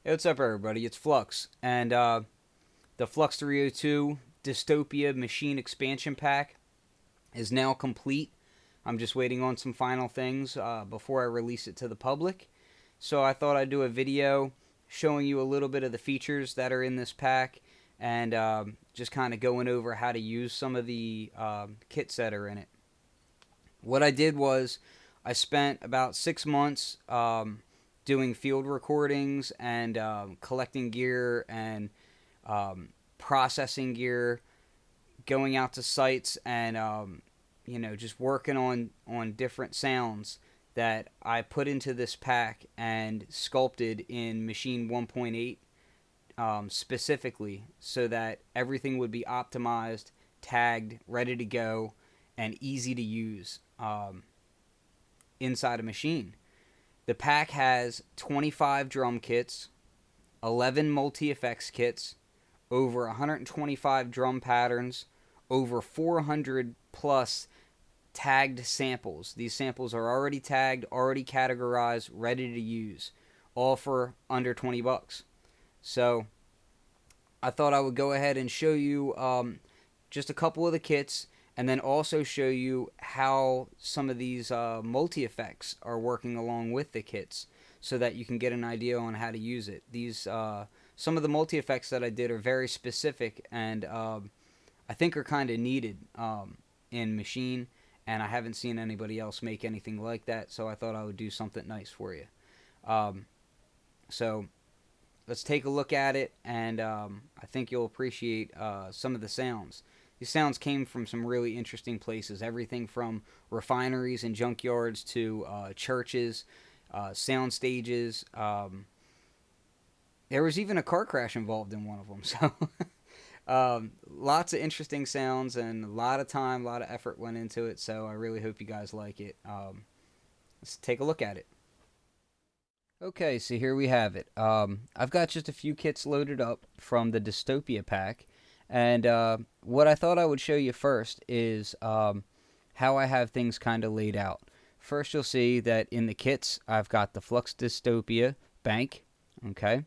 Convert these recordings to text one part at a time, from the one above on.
Hey, what's up, everybody? It's Flux, and the Flux302 Dystopia Maschine Expansion pack is now complete. I'm just waiting on some final things before I release it to the public. So I thought I'd do a video showing you a little bit of the features that are in this pack and just kind of going over how to use some of the kits that are in it. What I did was I spent about 6 months doing field recordings and collecting gear and processing gear, going out to sites and just working on different sounds that I put into this pack and sculpted in Maschine 1.8 specifically so that everything would be optimized, tagged, ready to go, and easy to use inside a Maschine. The pack has 25 drum kits, 11 multi-effects kits, over 125 drum patterns, over 400 plus tagged samples. These samples are already tagged, already categorized, ready to use, all for under 20 bucks. So I thought I would go ahead and show you just a couple of the kits, and then also show you how some of these multi-effects are working along with the kits so that you can get an idea on how to use it. These some of the multi-effects that I did are very specific and I think are kind of needed in Maschine, and I haven't seen anybody else make anything like that, so I thought I would do something nice for you. So let's take a look at it, and I think you'll appreciate some of the sounds. These sounds came from some really interesting places, everything from refineries and junkyards to churches, sound stages. There was even a car crash involved in one of them. So lots of interesting sounds and a lot of time, a lot of effort went into it. So I really hope you guys like it. Let's take a look at it. Okay, so here we have it. I've got just a few kits loaded up from the Dystopia pack. And what I thought I would show you first is how I have things kind of laid out. First, you'll see that in the kits, I've got the Flux Dystopia bank, okay?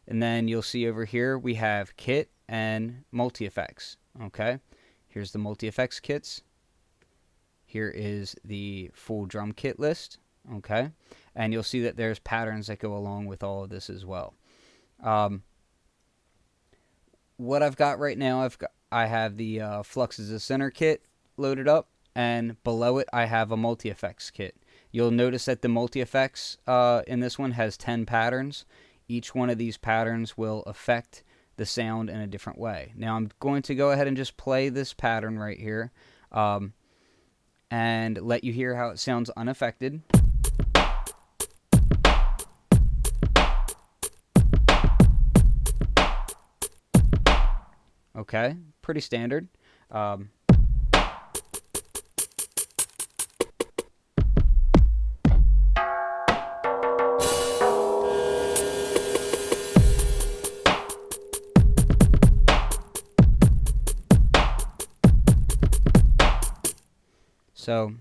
And then you'll see over here, we have kit and multi-effects, okay? Here's the multi-effects kits. Here is the full drum kit list, okay? And you'll see that there's patterns that go along with all of this as well. What I've got right now, I have the Flux as a center kit loaded up, and below it I have a multi-effects kit. You'll notice that the multi-effects in this one has 10 patterns. Each one of these patterns will affect the sound in a different way. Now I'm going to go ahead and just play this pattern right here and let you hear how it sounds unaffected. Okay, pretty standard. So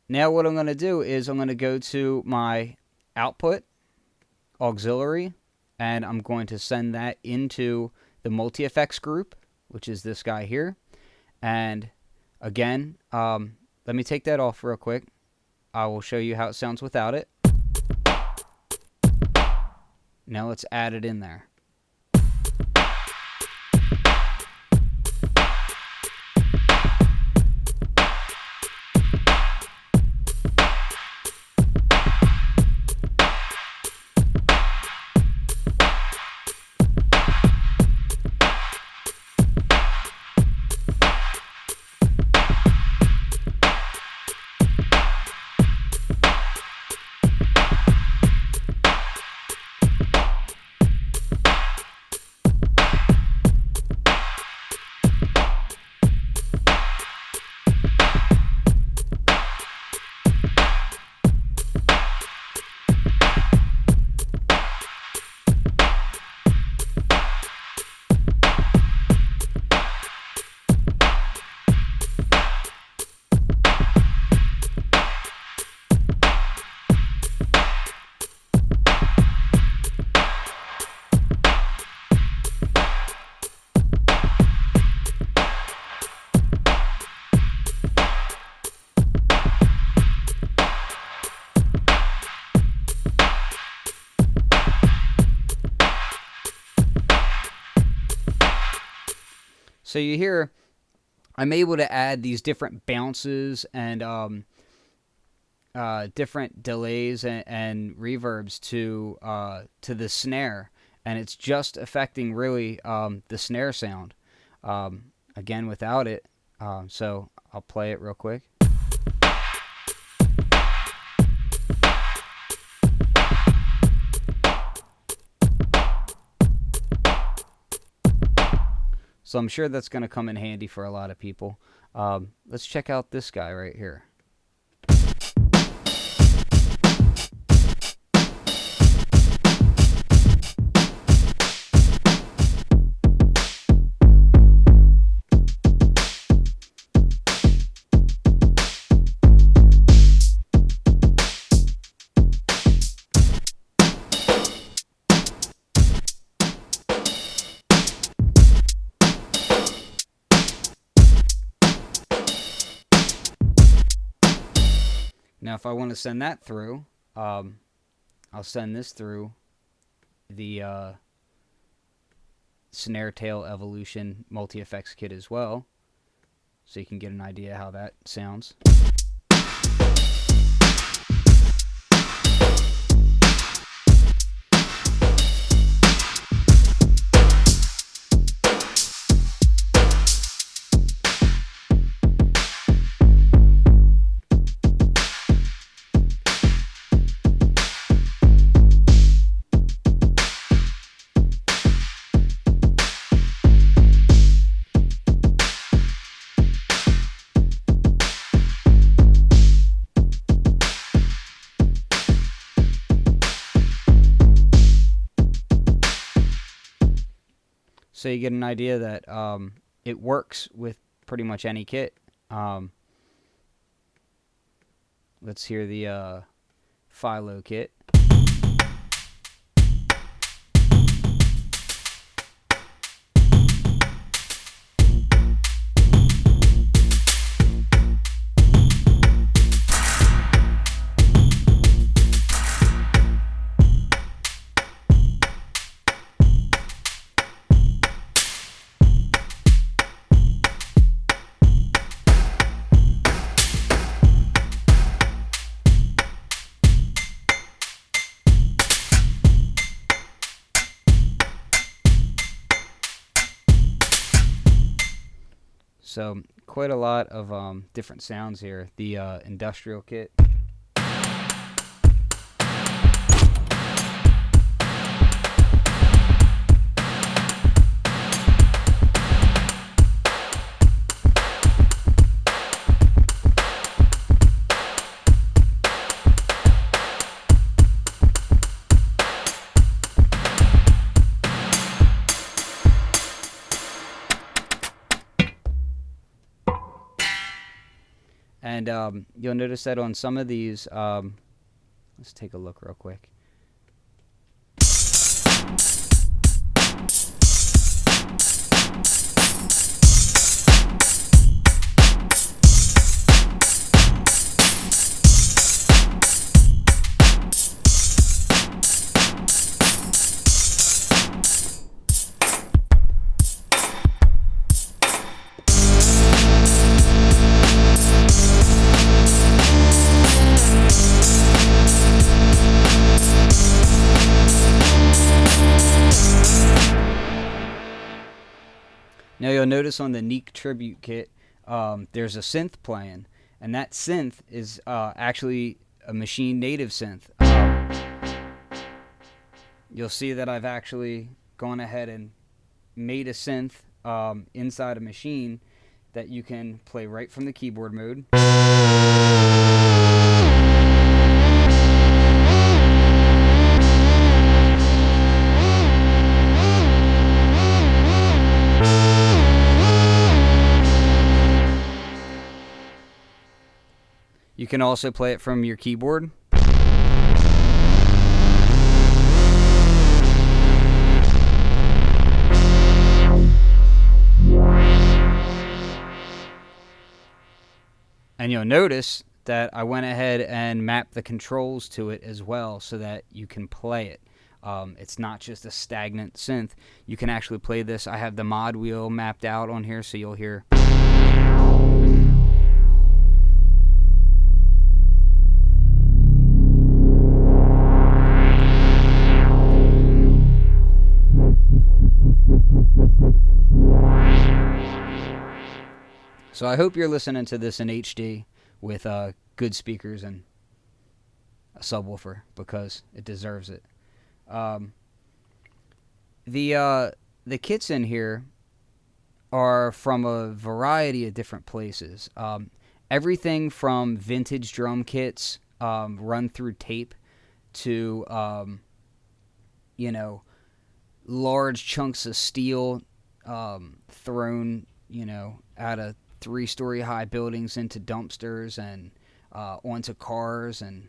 now what I'm going to do is I'm going to go to my output, auxiliary, and I'm going to send that into the multi-effects group, which is this guy here. And again, let me take that off real quick. I will show you how it sounds without it. Now let's add it in there. So you hear I'm able to add these different bounces and different delays and reverbs to the snare, and it's just affecting really the snare sound. Again, without it. So I'll play it real quick. So I'm sure that's going to come in handy for a lot of people. Let's check out this guy right here. Now, if I want to send that through, I'll send this through the Snare Tail Evolution multi-effects kit as well, so you can get an idea how that sounds. So you get an idea that it works with pretty much any kit. Let's hear the Philo kit. So quite a lot of different sounds here. The industrial kit. And you'll notice that on some of these, let's take a look real quick. Now you'll notice on the Neek Tribute kit, there's a synth playing, and that synth is actually a Maschine native synth. You'll see that I've actually gone ahead and made a synth inside a Maschine that you can play right from the keyboard mode. You can also play it from your keyboard. And you'll notice that I went ahead and mapped the controls to it as well so that you can play it. It's not just a stagnant synth. You can actually play this. I have the mod wheel mapped out on here, so you'll hear. So I hope you're listening to this in HD with good speakers and a subwoofer, because it deserves it. The kits in here are from a variety of different places. Everything from vintage drum kits run through tape to large chunks of steel thrown out of 3-story high buildings into dumpsters and onto cars, and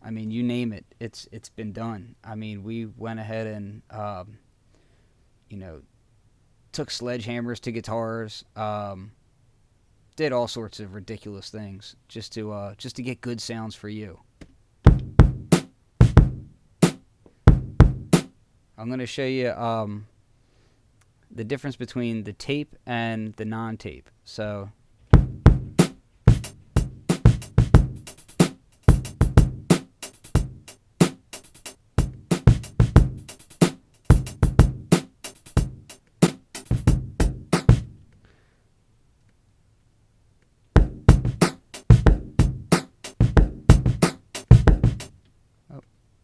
I mean, you name it, it's been done. I mean, we went ahead and took sledgehammers to guitars, did all sorts of ridiculous things just to get good sounds for you. I'm going to show you the difference between the tape and the non-tape. So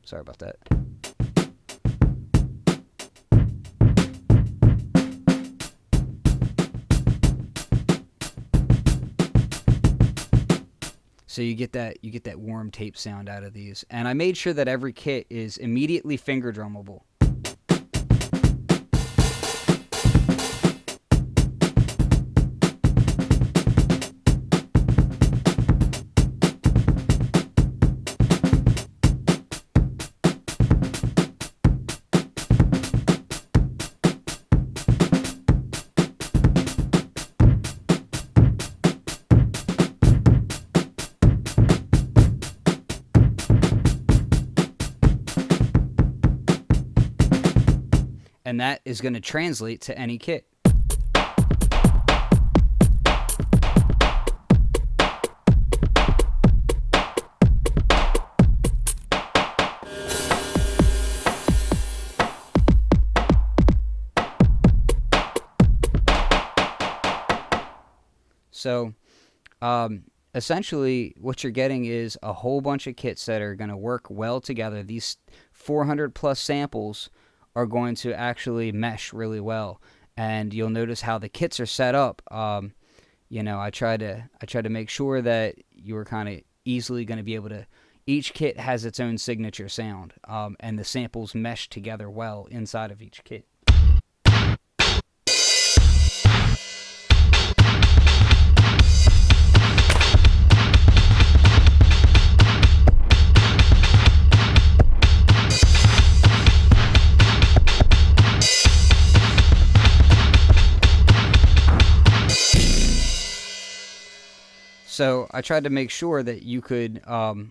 sorry about that. So you get that warm tape sound out of these. And I made sure that every kit is immediately finger drummable. And that is going to translate to any kit. So, essentially, what you're getting is a whole bunch of kits that are going to work well together. These 400 plus samples are going to actually mesh really well, and you'll notice how the kits are set up. I try to make sure that you're kind of easily going to be able to. Each kit has its own signature sound, and the samples mesh together well inside of each kit. So I tried to make sure that you could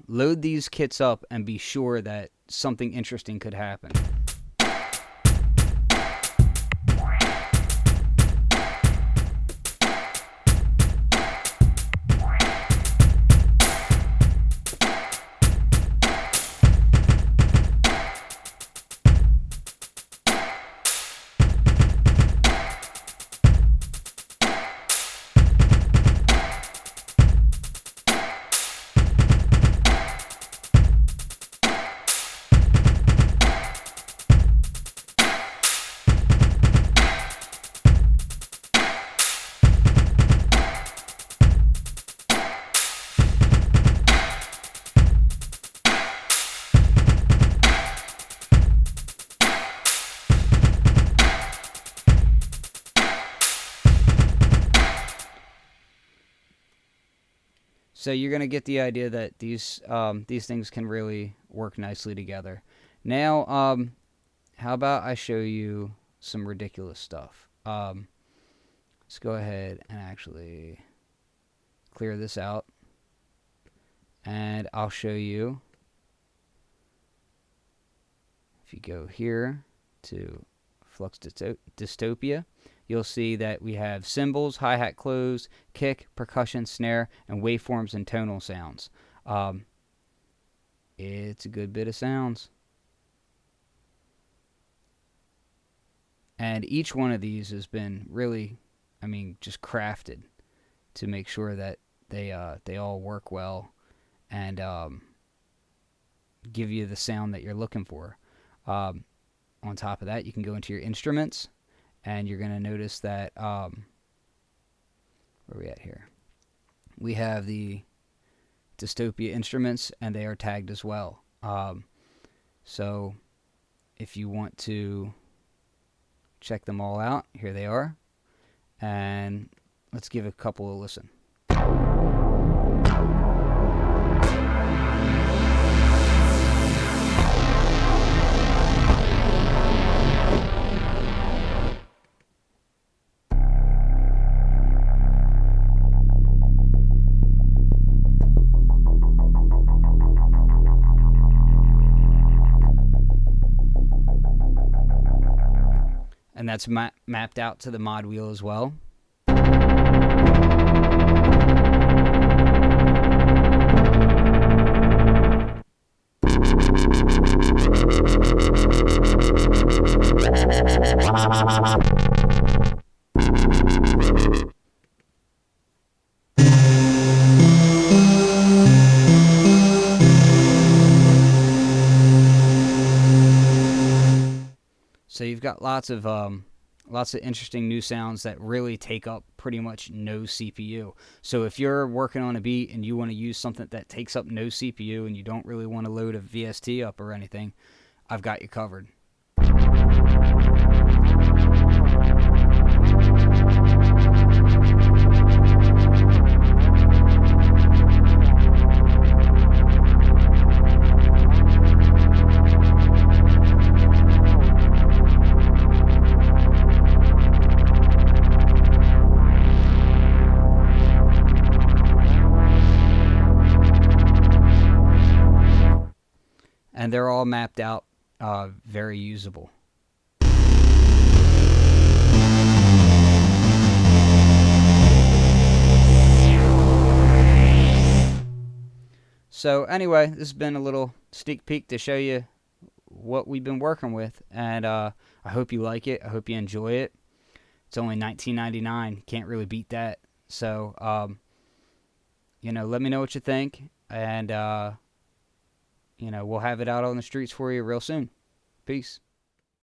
load these kits up and be sure that something interesting could happen. So you're going to get the idea that these things can really work nicely together. Now, how about I show you some ridiculous stuff? Let's go ahead and actually clear this out, and I'll show you. if you go here to Flux Dystopia, you'll see that we have cymbals, hi-hat close, kick, percussion, snare, and waveforms and tonal sounds. It's a good bit of sounds. And each one of these has been really, I mean, just crafted to make sure that they all work well and give you the sound that you're looking for. On top of that, you can go into your instruments, and you're going to notice that, where are we at here? We have the Dystopia instruments, and they are tagged as well. So if you want to check them all out, here they are. And let's give a couple a listen. And that's mapped out to the mod wheel as well. So you've got lots of interesting new sounds that really take up pretty much no CPU. So if you're working on a beat and you want to use something that takes up no CPU and you don't really want to load a VST up or anything, I've got you covered. And they're all mapped out, very usable. So anyway, this has been a little sneak peek to show you what we've been working with, and I hope you like it. I hope you enjoy it. It's only $19.99. Can't really beat that. So, let me know what you think, and we'll have it out on the streets for you real soon. Peace.